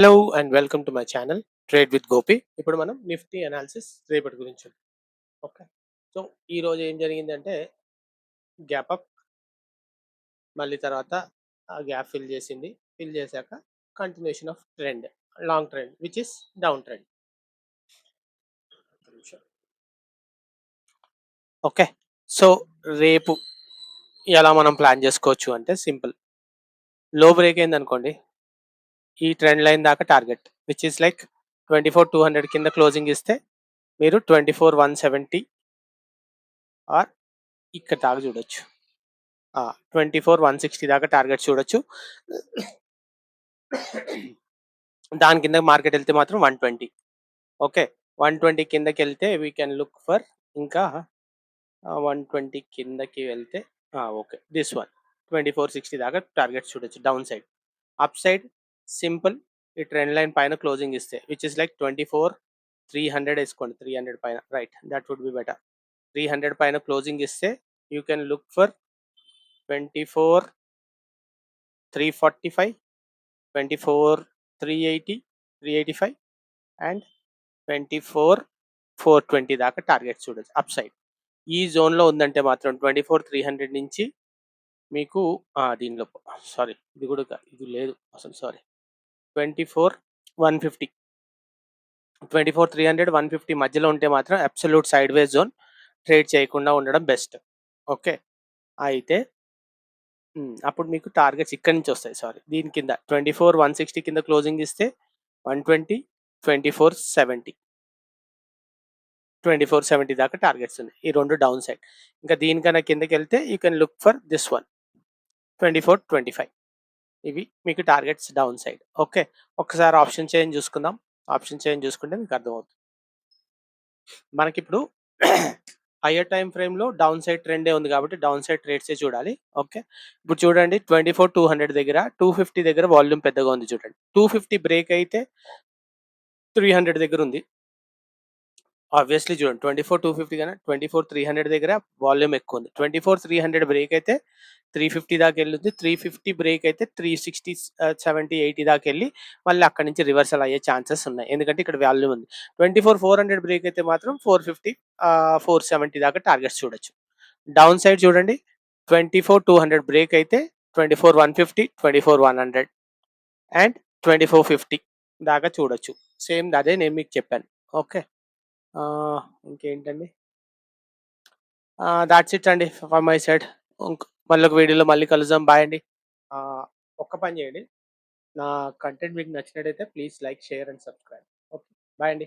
Hello and welcome to my channel trade with Gopi. ఇప్పుడు మనం Nifty analysis రేపటి గురించి చూద్దాం. ఓకే, సో ఈ రోజు ఏం జరిగిందంటే గ్యాప్ అప్, మళ్ళీ తర్వాత ఆ గ్యాప్ ఫిల్ చేసింది. ఫిల్ చేశాక continuation of trend, long trend which is down trend. Okay, so రేపు ఎలా మనం ప్లాన్ చేసుకోవచ్చు అంటే సింపుల్. లో బ్రేక్ అయింది అనుకోండి, ఈ ట్రెండ్ లైన్ దాకా టార్గెట్ విచ్ ఇస్ లైక్ 24,200 కింద క్లోజింగ్ ఇస్తే మీరు 24,170 ఆర్ ఇక్కడ దాకా చూడొచ్చు. 24,160 దాకా టార్గెట్ చూడొచ్చు. దాని కింద మార్కెట్ వెళ్తే మాత్రం 120. ఓకే, 120 కిందకి వెళ్తే వీ కెన్ లుక్ ఫర్ ఇంకా 120 కిందకి వెళ్తే ఓకే దిస్ వన్ 2460 దాకా టార్గెట్ చూడొచ్చు down side. Up side simple, ఈ ట్రెండ్ లైన్ పైన క్లోజింగ్ ఇస్తే విచ్ ఇస్ లైక్ 24,300 వేసుకోండి. 300 పైన, right, that would be better. 300 పైన క్లోజింగ్ ఇస్తే you can look for 24,345, 24,380, 385 and 24,420 దాకా టార్గెట్ చూడొచ్చు అప్ సైడ్. ఈ జోన్లో ఉందంటే మాత్రం 24,300 నుంచి మీకు దీనిలో సారీ ఇది కూడా ఇది లేదు అసలు, సారీ 24,150, 24,300, 150 మధ్యలో ఉంటే మాత్రం అబ్సల్యూట్ సైడ్ వేస్ జోన్, ట్రేడ్ చేయకుండా ఉండడం బెస్ట్. ఓకే, అయితే అప్పుడు మీకు టార్గెట్స్ ఇక్కడ నుంచి వస్తాయి. సారీ, దీని కింద 24,160 కింద క్లోజింగ్ ఇస్తే 120, 24,70, 24,70 దాకా టార్గెట్స్ ఉన్నాయి. ఈ రెండు డౌన్ సైడ్. ఇంకా దీనికన్నా కిందకి వెళ్తే you can look for this one 24,25. ఇవి మీకు టార్గెట్స్ డౌన్ సైడ్. ఓకే, ఒకసారి ఆప్షన్ చేంజ్ చూసుకుందాం. ఆప్షన్ చేంజ్ చూసుకుంటే మీకు అర్థమవుతుంది. మనకిప్పుడు హయ్యర్ టైం ఫ్రేమ్లో డౌన్ సైడ్ ట్రెండే ఉంది కాబట్టి డౌన్ సైడ్ ట్రేడ్సే చూడాలి. ఓకే, ఇప్పుడు చూడండి 24,200 దగ్గర 250 దగ్గర వాల్యూమ్ పెద్దగా ఉంది. చూడండి 250 బ్రేక్ అయితే 300 దగ్గర ఉంది. ఆబ్వియస్లీ చూడండి 24,250 కన్నా 24,300 దగ్గర వాల్యూమ్ ఎక్కువ ఉంది. 24,300 బ్రేక్ అయితే 350 దాకా వెళ్ళింది. 350 బ్రేక్ అయితే 360, 70, 80 దాకా వెళ్ళి మళ్ళీ అక్కడ నుంచి రివర్సల్ అయ్యే ఛాన్సెస్ ఉన్నాయి, ఎందుకంటే ఇక్కడ వాల్యూమ్ ఉంది. 24,400 బ్రేక్ అయితే మాత్రం 450, 470 దాకా టార్గెట్స్ చూడొచ్చు. డౌన్ సైడ్ చూడండి 24,200 బ్రేక్ అయితే 24,150, 24,100 అండ్ 24,50 దాకా చూడొచ్చు. సేమ్ అదే నేను మీకు చెప్పాను. ఓకే, ఇంకేంటండి, దాట్స్ ఇట్ అండి ఫ్రమ్ మై సైడ్. మళ్ళీ ఒక వీడియోలో మళ్ళీ కలుద్దాం. బాయ్ అండి. ఒక్క పని చేయండి, నా కంటెంట్ మీకు నచ్చినట్టయితే please like, share and subscribe. Okay, bye అండి.